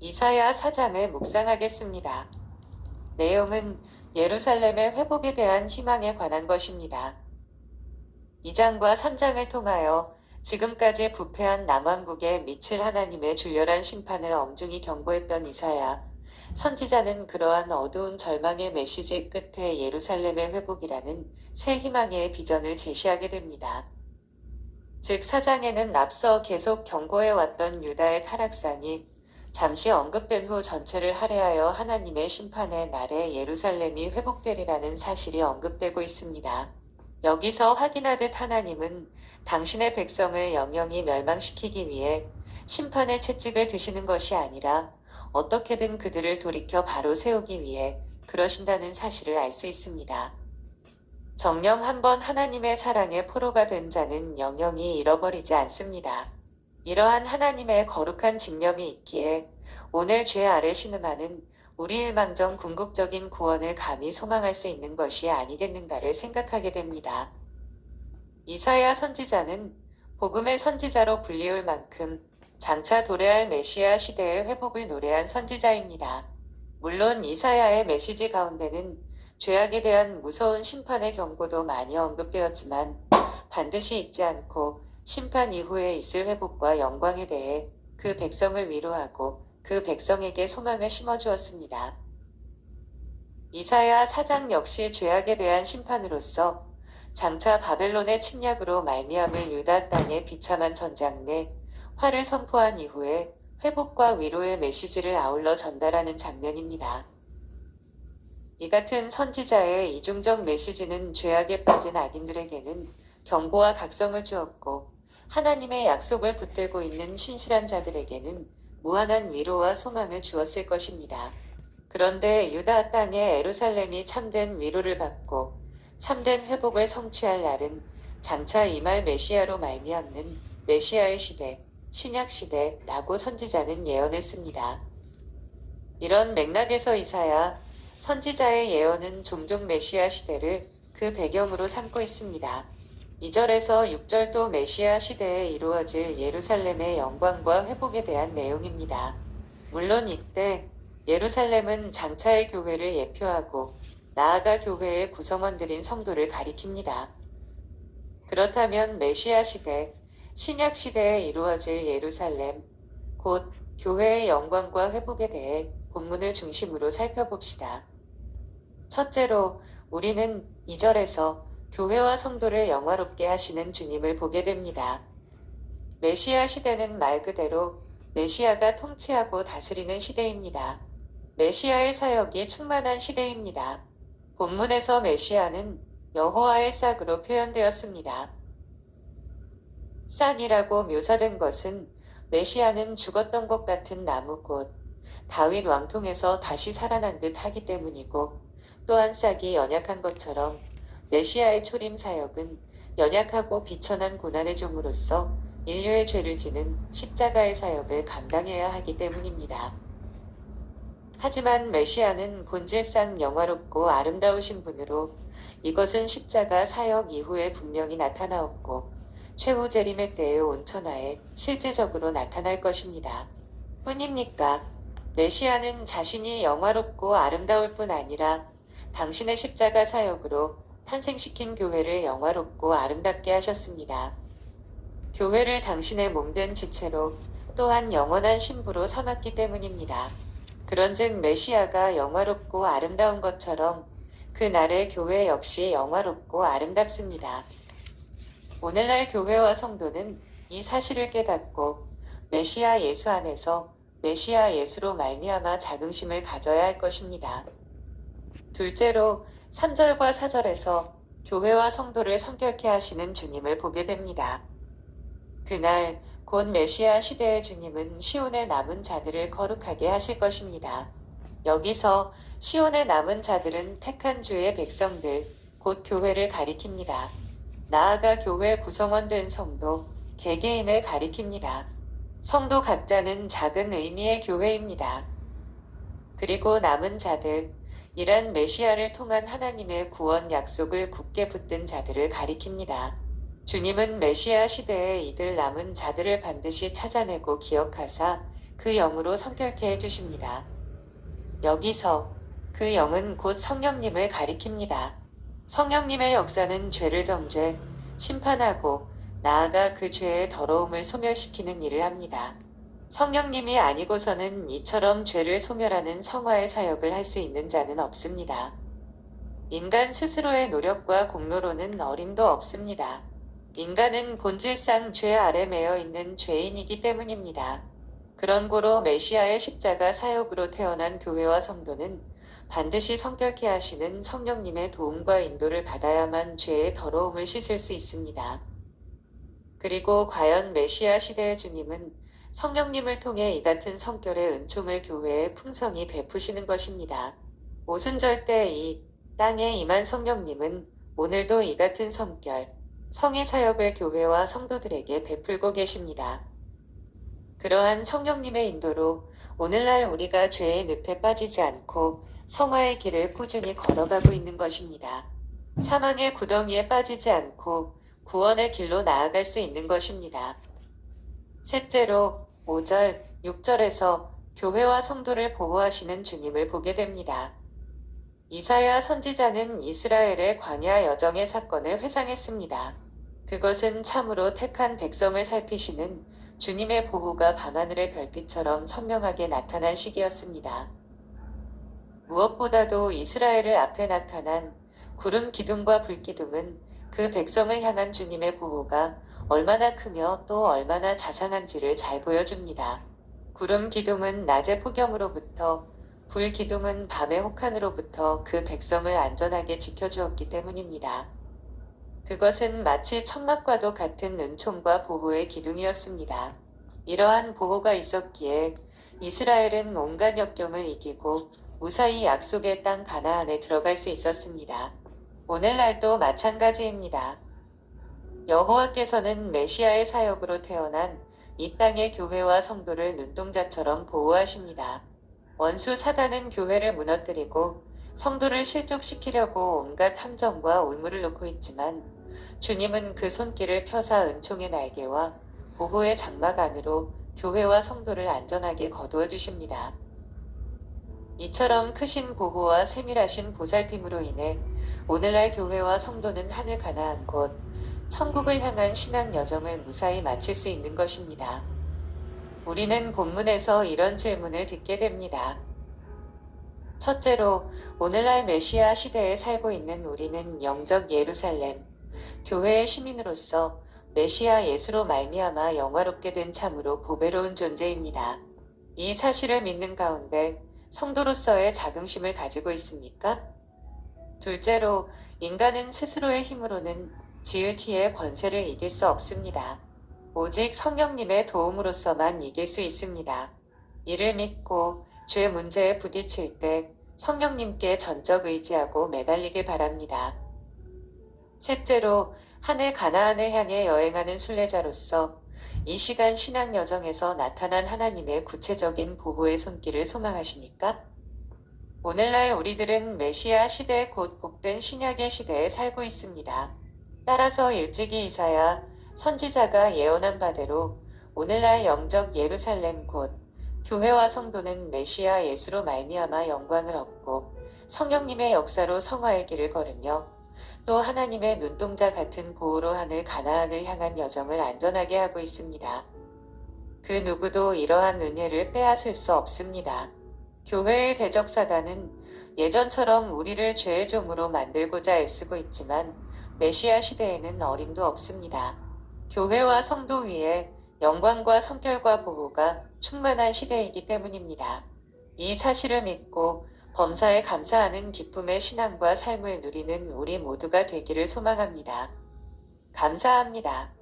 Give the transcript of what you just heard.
이사야 4장을 묵상하겠습니다. 내용은 예루살렘의 회복에 대한 희망에 관한 것입니다. 2장과 3장을 통하여 지금까지 부패한 남왕국에 미칠 하나님의 졸렬한 심판을 엄중히 경고했던 이사야 선지자는 그러한 어두운 절망의 메시지 끝에 예루살렘의 회복이라는 새 희망의 비전을 제시하게 됩니다. 즉 4장에는 앞서 계속 경고해왔던 유다의 타락상이 잠시 언급된 후 전체를 할애하여 하나님의 심판의 날에 예루살렘이 회복되리라는 사실이 언급되고 있습니다. 여기서 확인하듯 하나님은 당신의 백성을 영영이 멸망시키기 위해 심판의 채찍을 드시는 것이 아니라 어떻게든 그들을 돌이켜 바로 세우기 위해 그러신다는 사실을 알 수 있습니다. 정녕 한번 하나님의 사랑의 포로가 된 자는 영영이 잃어버리지 않습니다. 이러한 하나님의 거룩한 집념이 있기에 오늘 죄 아래 신음하는 우리 일망정 궁극적인 구원을 감히 소망할 수 있는 것이 아니겠는가를 생각하게 됩니다. 이사야 선지자는 복음의 선지자로 불리울 만큼 장차 도래할 메시아 시대의 회복을 노래한 선지자입니다. 물론 이사야의 메시지 가운데는 죄악에 대한 무서운 심판의 경고도 많이 언급되었지만 반드시 잊지 않고 심판 이후에 있을 회복과 영광에 대해 그 백성을 위로하고 그 백성에게 소망을 심어주었습니다. 이사야 4장 역시 죄악에 대한 심판으로서 장차 바벨론의 침략으로 말미암을 유다 땅의 비참한 전장 내 화를 선포한 이후에 회복과 위로의 메시지를 아울러 전달하는 장면입니다. 이 같은 선지자의 이중적 메시지는 죄악에 빠진 악인들에게는 경고와 각성을 주었고 하나님의 약속을 붙들고 있는 신실한 자들에게는 무한한 위로와 소망을 주었을 것입니다. 그런데 유다 땅의 예루살렘이 참된 위로를 받고 참된 회복을 성취할 날은 장차 임할 메시아로 말미암는 메시아의 시대, 신약 시대라고 선지자는 예언했습니다. 이런 맥락에서 이사야 선지자의 예언은 종종 메시아 시대를 그 배경으로 삼고 있습니다. 2절에서 6절도 메시아 시대에 이루어질 예루살렘의 영광과 회복에 대한 내용입니다. 물론 이때 예루살렘은 장차의 교회를 예표하고 나아가 교회의 구성원들인 성도를 가리킵니다. 그렇다면 메시아 시대, 신약 시대에 이루어질 예루살렘, 곧 교회의 영광과 회복에 대해 본문을 중심으로 살펴봅시다. 첫째로 우리는 2절에서 교회와 성도를 영화롭게 하시는 주님을 보게 됩니다. 메시아 시대는 말 그대로 메시아가 통치하고 다스리는 시대입니다. 메시아의 사역이 충만한 시대입니다. 본문에서 메시아는 여호와의 싹으로 표현되었습니다. 싹이라고 묘사된 것은 메시아는 죽었던 것 같은 나무 곧 다윗 왕통에서 다시 살아난 듯 하기 때문이고 또한 싹이 연약한 것처럼 메시아의 초림 사역은 연약하고 비천한 고난의 종으로서 인류의 죄를 지는 십자가의 사역을 감당해야 하기 때문입니다. 하지만 메시아는 본질상 영화롭고 아름다우신 분으로 이것은 십자가 사역 이후에 분명히 나타나었고 최후 재림의 때의 온천하에 실제적으로 나타날 것입니다. 뿐입니까? 메시아는 자신이 영화롭고 아름다울 뿐 아니라 당신의 십자가 사역으로 탄생시킨 교회를 영화롭고 아름답게 하셨습니다. 교회를 당신의 몸된 지체로 또한 영원한 신부로 삼았기 때문입니다. 그런즉 메시아가 영화롭고 아름다운 것처럼 그날의 교회 역시 영화롭고 아름답습니다. 오늘날 교회와 성도는 이 사실을 깨닫고 메시아 예수 안에서 메시아 예수로 말미암아 자긍심을 가져야 할 것입니다. 둘째로 3절과 4절에서 교회와 성도를 성결케 하시는 주님을 보게 됩니다. 그날 곧 메시아 시대의 주님은 시온에 남은 자들을 거룩하게 하실 것입니다. 여기서 시온에 남은 자들은 택한 주의 백성들, 곧 교회를 가리킵니다. 나아가 교회 구성원 된 성도, 개개인을 가리킵니다. 성도 각자는 작은 의미의 교회입니다. 그리고 남은 자들, 이란 메시아를 통한 하나님의 구원 약속을 굳게 붙든 자들을 가리킵니다. 주님은 메시아 시대에 이들 남은 자들을 반드시 찾아내고 기억하사 그 영으로 성결케 해주십니다. 여기서 그 영은 곧 성령님을 가리킵니다. 성령님의 역사는 죄를 정죄, 심판하고 나아가 그 죄의 더러움을 소멸시키는 일을 합니다. 성령님이 아니고서는 이처럼 죄를 소멸하는 성화의 사역을 할 수 있는 자는 없습니다. 인간 스스로의 노력과 공로로는 어림도 없습니다. 인간은 본질상 죄 아래 매여 있는 죄인이기 때문입니다. 그런 고로 메시아의 십자가 사역으로 태어난 교회와 성도는 반드시 성결케 하시는 성령님의 도움과 인도를 받아야만 죄의 더러움을 씻을 수 있습니다. 그리고 과연 메시아 시대의 주님은 성령님을 통해 이 같은 성결의 은총을 교회에 풍성히 베푸시는 것입니다. 오순절 때 이 땅에 임한 성령님은 오늘도 이 같은 성결, 성의 사역을 교회와 성도들에게 베풀고 계십니다. 그러한 성령님의 인도로 오늘날 우리가 죄의 늪에 빠지지 않고 성화의 길을 꾸준히 걸어가고 있는 것입니다. 사망의 구덩이에 빠지지 않고 구원의 길로 나아갈 수 있는 것입니다. 셋째로 5절, 6절에서 교회와 성도를 보호하시는 주님을 보게 됩니다. 이사야 선지자는 이스라엘의 광야 여정의 사건을 회상했습니다. 그것은 참으로 택한 백성을 살피시는 주님의 보호가 밤하늘의 별빛처럼 선명하게 나타난 시기였습니다. 무엇보다도 이스라엘을 앞에 나타난 구름 기둥과 불 기둥은 그 백성을 향한 주님의 보호가 얼마나 크며 또 얼마나 자상한지를 잘 보여줍니다. 구름 기둥은 낮의 폭염으로부터, 불 기둥은 밤의 혹한으로부터 그 백성을 안전하게 지켜주었기 때문입니다. 그것은 마치 천막과도 같은 은총과 보호의 기둥이었습니다. 이러한 보호가 있었기에 이스라엘은 온갖 역경을 이기고 무사히 약속의 땅 가나안에 들어갈 수 있었습니다. 오늘날도 마찬가지입니다. 여호와께서는 메시아의 사역으로 태어난 이 땅의 교회와 성도를 눈동자처럼 보호하십니다. 원수 사단은 교회를 무너뜨리고 성도를 실족시키려고 온갖 함정과 올무를 놓고 있지만 주님은 그 손길을 펴사 은총의 날개와 보호의 장막 안으로 교회와 성도를 안전하게 거두어 주십니다. 이처럼 크신 보호와 세밀하신 보살핌으로 인해 오늘날 교회와 성도는 하늘 가나안 곳 천국을 향한 신앙 여정을 무사히 마칠 수 있는 것입니다. 우리는 본문에서 이런 질문을 듣게 됩니다. 첫째로, 오늘날 메시아 시대에 살고 있는 우리는 영적 예루살렘, 교회의 시민으로서 메시아 예수로 말미암아 영화롭게 된 참으로 보배로운 존재입니다. 이 사실을 믿는 가운데 성도로서의 자긍심을 가지고 있습니까? 둘째로, 인간은 스스로의 힘으로는 지극히의 권세를 이길 수 없습니다. 오직 성령님의 도움으로서만 이길 수 있습니다. 이를 믿고 죄 문제에 부딪힐 때 성령님께 전적 의지하고 매달리길 바랍니다. 셋째로, 하늘 가나안을 향해 여행하는 순례자로서 이 시간 신앙 여정에서 나타난 하나님의 구체적인 보호의 손길을 소망하십니까? 오늘날 우리들은 메시아 시대 곧 복된 신약의 시대에 살고 있습니다. 따라서 일찍이 이사야 선지자가 예언한 바대로 오늘날 영적 예루살렘 곧 교회와 성도는 메시아 예수로 말미암아 영광을 얻고 성령님의 역사로 성화의 길을 걸으며 또 하나님의 눈동자 같은 보호로 하늘 가나안을 향한 여정을 안전하게 하고 있습니다. 그 누구도 이러한 은혜를 빼앗을 수 없습니다. 교회의 대적 사단은 예전처럼 우리를 죄의 종으로 만들고자 애쓰고 있지만 메시아 시대에는 어림도 없습니다. 교회와 성도 위에 영광과 성결과 보호가 충만한 시대이기 때문입니다. 이 사실을 믿고 범사에 감사하는 기쁨의 신앙과 삶을 누리는 우리 모두가 되기를 소망합니다. 감사합니다.